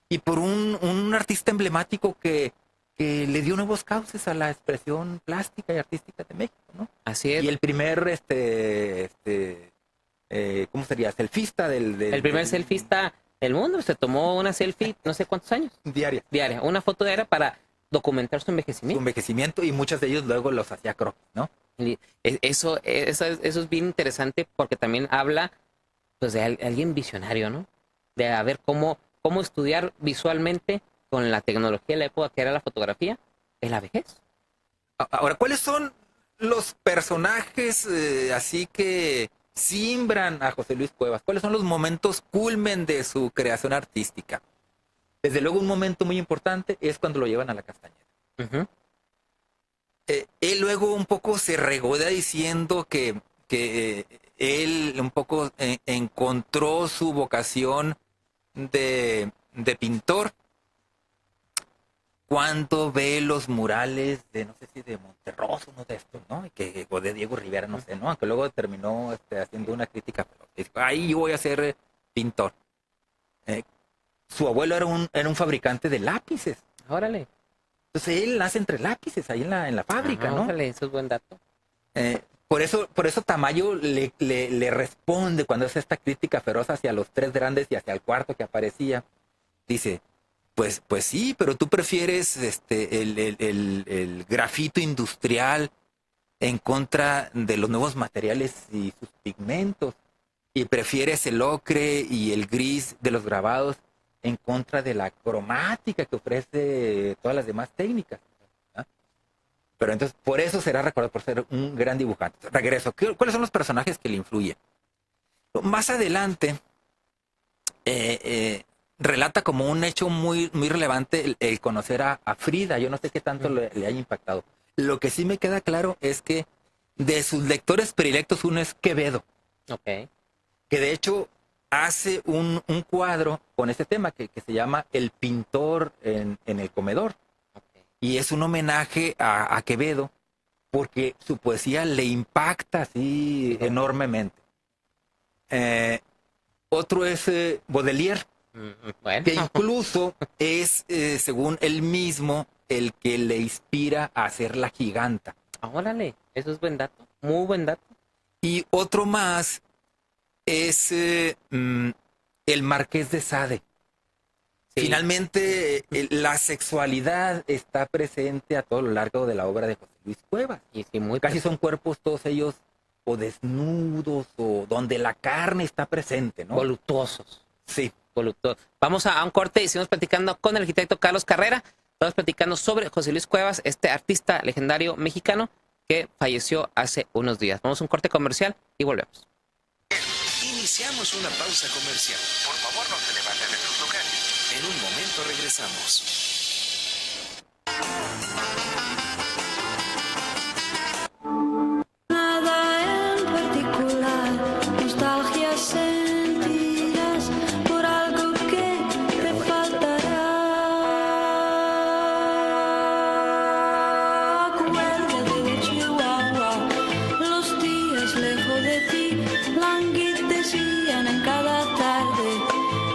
Y por un artista emblemático que le dio nuevos cauces a la expresión plástica y artística de México, ¿no? Así es. Y el primer, ¿cómo sería? Selfista el primer selfista del mundo. Se tomó una selfie, no sé cuántos años. Diaria. Una foto diaria para documentar su envejecimiento. Su envejecimiento, y muchos de ellos luego los hacía croquis, ¿no? Y eso es bien interesante porque también habla, pues, de alguien visionario, ¿no? De a ver cómo estudiar visualmente con la tecnología de la época que era la fotografía en la vejez. Ahora, ¿cuáles son los personajes así que simbran a José Luis Cuevas? ¿Cuáles son los momentos culmen de su creación artística? Desde luego, un momento muy importante es cuando lo llevan a la Castañeda. Uh-huh. Él luego un poco se regoda diciendo que él un poco encontró su vocación de pintor cuando ve los murales de, no sé si de Monterroso, uno de estos, ¿no? O de Diego Rivera, no sé, ¿no? Aunque luego terminó haciendo una crítica, pero dijo, ahí yo voy a ser pintor. Su abuelo era un fabricante de lápices. Órale. Entonces él nace entre lápices ahí en la fábrica, ¿no? Órale, eso es buen dato. Por eso Tamayo le responde cuando hace esta crítica feroz hacia los tres grandes y hacia el cuarto que aparecía. Dice, pues sí, pero tú prefieres el grafito industrial en contra de los nuevos materiales y sus pigmentos, y prefieres el ocre y el gris de los grabados en contra de la cromática que ofrece todas las demás técnicas. ¿Ah? Pero entonces, por eso será recordado por ser un gran dibujante. Regreso, ¿cuáles son los personajes que le influyen? Más adelante, relata como un hecho muy, muy relevante el conocer a Frida. Yo no sé qué tanto le haya impactado. Lo que sí me queda claro es que de sus lectores predilectos uno es Quevedo. Ok. Que de hecho hace un cuadro con este tema que se llama El pintor en el comedor. Okay. Y es un homenaje a Quevedo porque su poesía le impacta así enormemente. Otro es Baudelaire, Bueno, que incluso es, según él mismo, el que le inspira a hacer La Giganta. órale, eso es buen dato, muy buen dato. Y otro más es el Marqués de Sade. Sí. Finalmente, la sexualidad está presente a todo lo largo de la obra de José Luis Cuevas. Y sí, muy Casi son cuerpos todos ellos o desnudos o donde la carne está presente, ¿no? voluptuosos. Sí. Voluptuosos. Vamos a un corte y seguimos platicando con el arquitecto Carlos Carrera. Estamos platicando sobre José Luis Cuevas, este artista legendario mexicano que falleció hace unos días. Vamos a un corte comercial y volvemos. Iniciamos una pausa comercial. Por favor, no se levanten de sus lugares. En un momento regresamos. Nada en particular, nostalgia sentirás por algo que te faltará. Acuérdate de Chihuahua, los días lejos de ti languidecían en cada tarde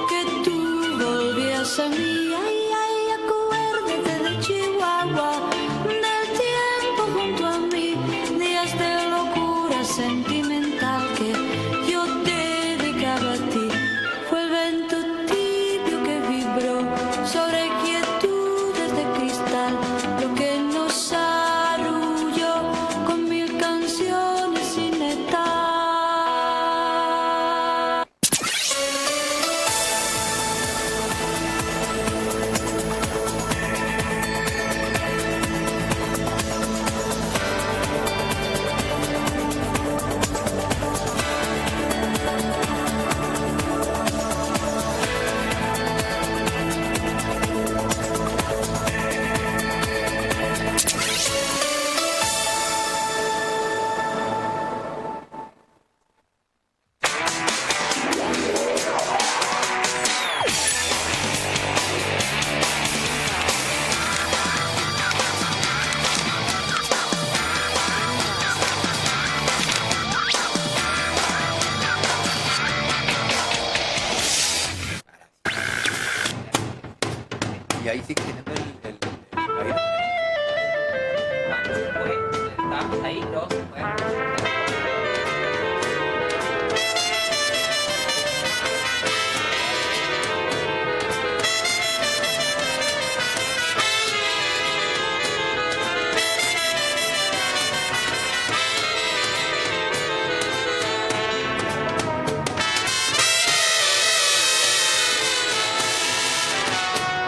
que tú volvías a mí. Ay, ay, acuérdate de Chihuahua, del tiempo junto a mí, días de locura sentimental que yo dedicaba a ti. Fue el viento tibio que vibró sobre quietudes de cristal, lo que nos arrulló con 1000 canciones sin etar. Y ahí sigue teniendo el aire. Estábamos ahí, luego se fue.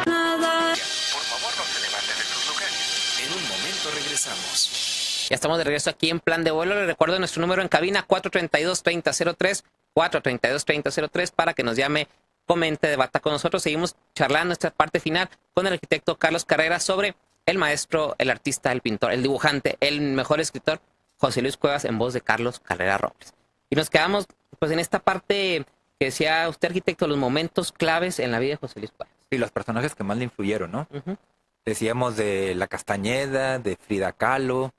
Nada. Por favor, no se levanten de sus lugares. En un momento regresamos. Ya estamos de regreso aquí en Plan de Vuelo. Les recuerdo nuestro número en cabina 432-3003, 432-3003 para que nos llame, comente, debata con nosotros. Seguimos charlando esta parte final con el arquitecto Carlos Carrera sobre el maestro, el artista, el pintor, el dibujante, el mejor escritor, José Luis Cuevas, en voz de Carlos Carrera Robles. Y nos quedamos pues en esta parte que decía usted, arquitecto, los momentos claves en la vida de José Luis Cuevas. Y los personajes que más le influyeron, ¿no? Ujú. Decíamos de La Castañeda, de Frida Kahlo,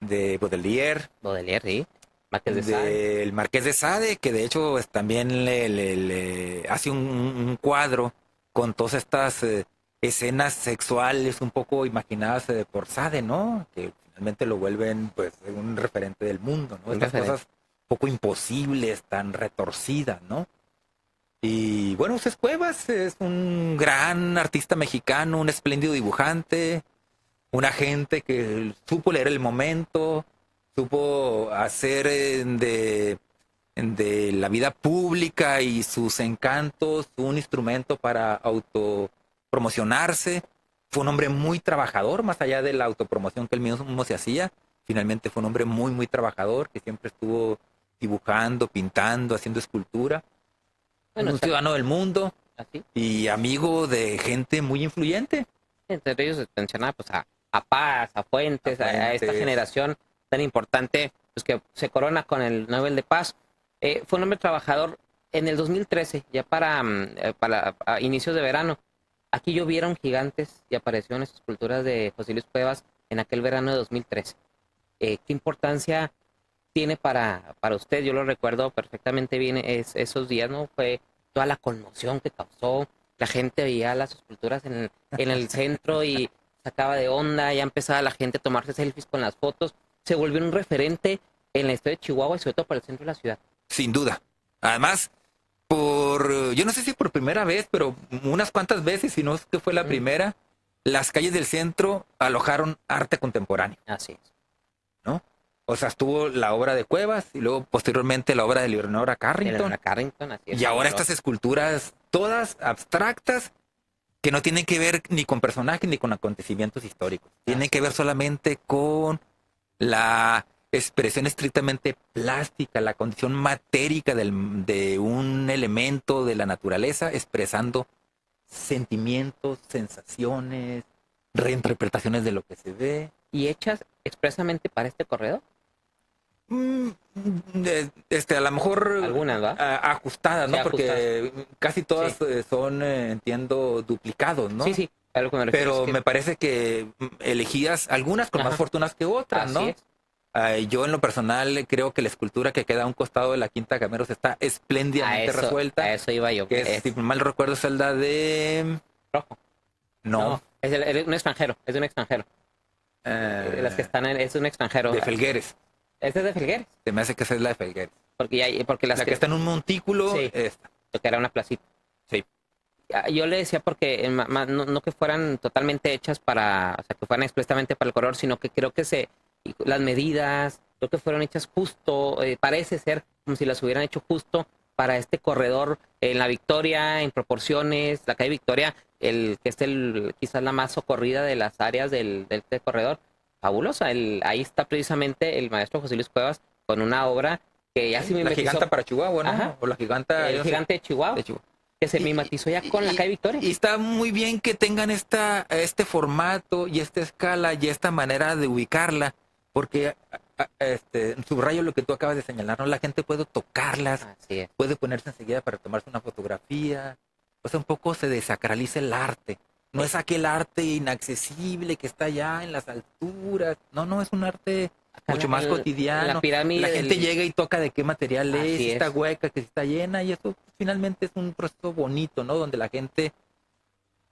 de Baudelaire, Baudelaire, sí. Márquez de Sade. del Marqués de Sade, que de hecho pues, también le hace un cuadro con todas estas escenas sexuales un poco imaginadas por Sade, ¿no? Que finalmente lo vuelven pues un referente del mundo, ¿no? Un Estas referente. cosas poco imposibles, tan retorcidas, ¿no? Y bueno, José Cuevas es un gran artista mexicano, un espléndido dibujante, una gente que supo leer el momento, supo hacer de la vida pública y sus encantos un instrumento para autopromocionarse. Fue un hombre muy trabajador, más allá de la autopromoción que él mismo se hacía. Finalmente fue un hombre muy, muy trabajador que siempre estuvo dibujando, pintando, haciendo escultura. Bueno, Un está- ciudadano del mundo así. y amigo de gente muy influyente. Entre ellos se mencionaba pues, a Paz, a Fuentes, a esta Fuentes. generación tan importante pues, que se corona con el Nobel de Paz. Fue un hombre trabajador en el 2013, ya para a inicios de verano. Aquí llovieron gigantes y aparecieron esas esculturas de José Luis Cuevas en aquel verano de 2013. ¿Qué importancia tiene para usted? Yo lo recuerdo perfectamente bien esos días, ¿no? Fue toda la conmoción que causó. La gente veía las esculturas en el centro y sacaba de onda, ya empezaba la gente a tomarse selfies con las fotos. Se volvió un referente en la historia de Chihuahua y sobre todo para el centro de la ciudad. Sin duda. Además, yo no sé si por primera vez, pero unas cuantas veces, si no es que fue la primera, las calles del centro alojaron arte contemporáneo, Así es. ¿no? O sea, estuvo la obra de Cuevas y luego posteriormente la obra de Leonora Carrington. Leonora Carrington, así es. Y ahora estas esculturas, todas abstractas, que no tienen que ver ni con personajes ni con acontecimientos históricos. Tienen que ver solamente con la expresión estrictamente plástica, la condición matérica de un elemento de la naturaleza, expresando sentimientos, sensaciones, reinterpretaciones de lo que se ve. ¿Y hechas expresamente para este corredor? A lo mejor Algunas, ¿va? ajustadas, ¿no? Sí, Porque casi todas Sí. Son, entiendo, duplicados, ¿no? Sí, sí, a lo que me refiero. Pero es que- me parece que elegidas algunas con más Ajá. fortunas que otras, ¿no? Así es. Yo en lo personal creo que la escultura que queda a un costado de la Quinta Cameros está espléndidamente resuelta. A eso iba yo. Que es, si mal recuerdo, es la de... rojo. No. Es un extranjero, es de un extranjero. Las que están es un extranjero. de Felgueres. Este es de Felgueres, Se me hace que esa es la de Felgueres. porque las La que está en un montículo, Sí. esta. que era una placita. Sí. Yo le decía porque no que fueran totalmente hechas o sea, que fueran expresamente para el corredor, sino que creo que las medidas, creo que fueron hechas justo, parece ser como si las hubieran hecho justo para este corredor en la Victoria, en proporciones, la calle Victoria, que es quizás la más socorrida de las áreas de este corredor, fabulosa. Ahí está precisamente el maestro José Luis Cuevas con una obra que ya se La mimetizó. giganta para Chihuahua, ¿no? Ajá. O la giganta... El yo no sé, gigante de Chihuahua, de Chihuahua. que se mimetizó ya con la calle Victoria. Y está muy bien que tengan este formato y esta escala y esta manera de ubicarla, porque subrayo lo que tú acabas de señalar, ¿no? La gente puede tocarlas, Así es. puede ponerse enseguida para tomarse una fotografía. O sea, un poco se desacraliza el arte. No es aquel arte inaccesible que está allá en las alturas. No, es un arte mucho más cotidiano. La pirámide La gente del- llega y toca de qué material es, Así si está es. hueca, que si está llena, y eso finalmente es un proceso bonito, ¿no? Donde la gente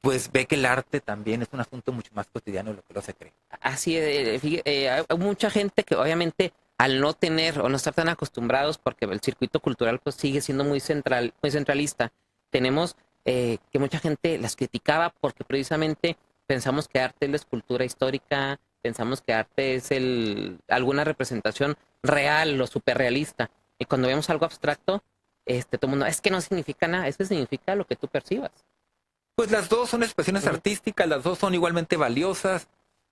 pues ve que el arte también es un asunto mucho más cotidiano de lo que lo se cree. Así es. Hay mucha gente que obviamente al no tener o no estar tan acostumbrados, porque el circuito cultural pues sigue siendo muy centralista, tenemos que mucha gente las criticaba porque precisamente pensamos que arte es la escultura histórica, pensamos que arte es alguna representación real o superrealista. Y cuando vemos algo abstracto, todo el mundo, es que no significa nada, es que significa lo que tú percibas. Pues las dos son expresiones artísticas, las dos son igualmente valiosas.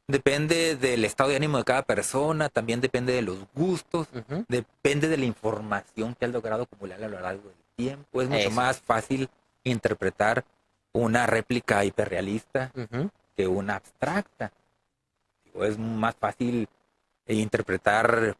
Depende del estado de ánimo de cada persona, también depende de los gustos, Ujú. depende de la información que has logrado acumular a lo largo del tiempo. Es mucho Eso. más fácil interpretar una réplica hiperrealista Ujú. que una abstracta. O es más fácil interpretar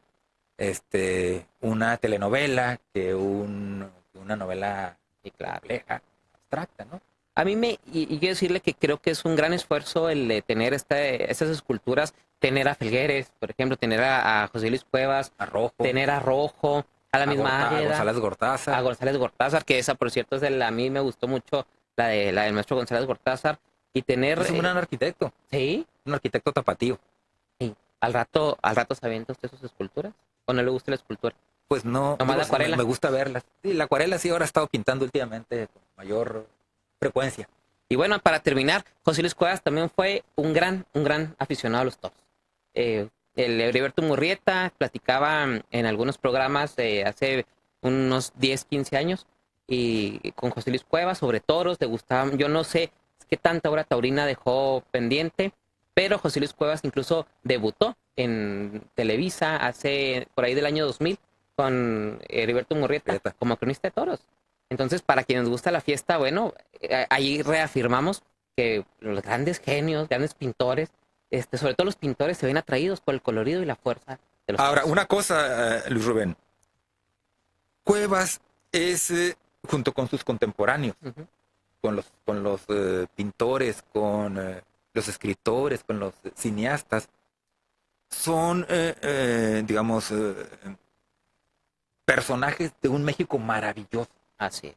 una telenovela que una novela Y claro. compleja, abstracta, ¿no? A mí y quiero decirle que creo que es un gran esfuerzo el de tener estas esculturas, tener a Felgueres, por ejemplo, tener a José Luis Cuevas, A Rojo, tener a Rojo, a la misma a Águeda, González Gortázar. a González Gortázar, que esa por cierto a mí me gustó mucho la del maestro González Gortázar, y tener Es un gran arquitecto, sí, un arquitecto tapatío. sí, al rato se avienta usted sus esculturas, o no le gusta la escultura. Pues no, Nomás la sí, acuarela. me gusta verlas. Sí, la acuarela sí ahora he estado pintando últimamente con mayor frecuencia. Y bueno, para terminar, José Luis Cuevas también fue un gran aficionado a los toros. El Heriberto Murrieta platicaba en algunos programas hace unos 10, 15 años y con José Luis Cuevas sobre toros, le gustaban, yo no sé qué tanta obra taurina dejó pendiente, pero José Luis Cuevas incluso debutó en Televisa hace por ahí del año 2000 con Heriberto Murrieta Murrieta. como cronista de toros. Entonces, para quienes gusta la fiesta, bueno, ahí reafirmamos que los grandes genios, grandes pintores, sobre todo los pintores, se ven atraídos por el colorido y la fuerza de los Ahora, toros. una cosa, Luis Rubén. Cuevas es, junto con sus contemporáneos, Ujú. con los pintores, con los escritores, con los cineastas, son, digamos, personajes de un México maravilloso. Así es.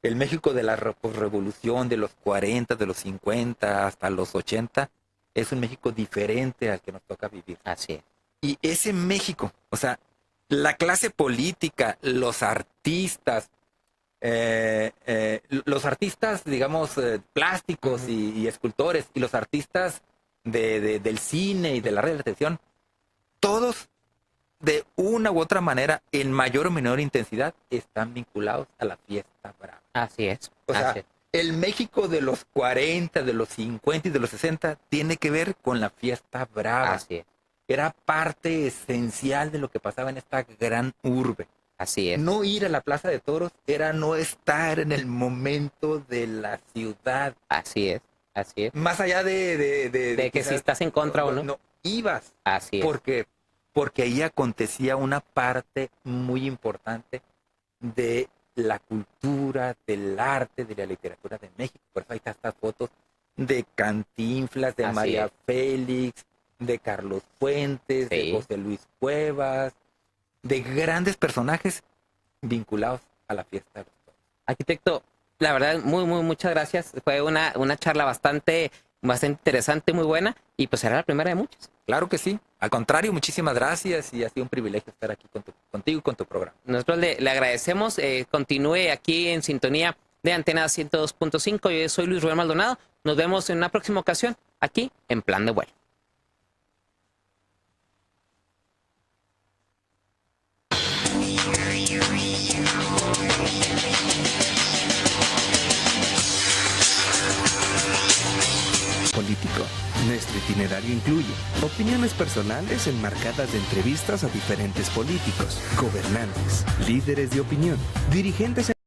El México de la revolución, de los 40, de los 50 hasta los 80, es un México diferente al que nos toca vivir. Así es. Y ese México, o sea, la clase política, los artistas, digamos, plásticos y escultores, y los artistas del cine y de la radio y la televisión, todos de una u otra manera, en mayor o menor intensidad, están vinculados a la fiesta brava. Así es. O sea, Así es. el México de los 40, de los 50 y de los 60 tiene que ver con la fiesta brava. Así es. Era parte esencial de lo que pasaba en esta gran urbe. Así es. No ir a la Plaza de Toros era no estar en el momento de la ciudad. Así es. Así es. Más allá de De que si estás en contra o no. No, ibas. Así es. Porque ahí acontecía una parte muy importante de la cultura, del arte, de la literatura de México. Por eso hay estas fotos de Cantinflas, de Así María es. Félix, de Carlos Fuentes, Sí. de José Luis Cuevas, de grandes personajes vinculados a la fiesta de los toros. Arquitecto, la verdad, muchas gracias. Fue una charla bastante interesante, muy buena, y pues será la primera de muchas. Claro que sí. Al contrario, muchísimas gracias y ha sido un privilegio estar aquí contigo y con tu programa. Nosotros le agradecemos. Continúe aquí en sintonía de Antena 102.5. Yo soy Luis Rubén Maldonado. Nos vemos en una próxima ocasión aquí en Plan de Vuelo. Político. Nuestro itinerario incluye opiniones personales enmarcadas de entrevistas a diferentes políticos, gobernantes, líderes de opinión, dirigentes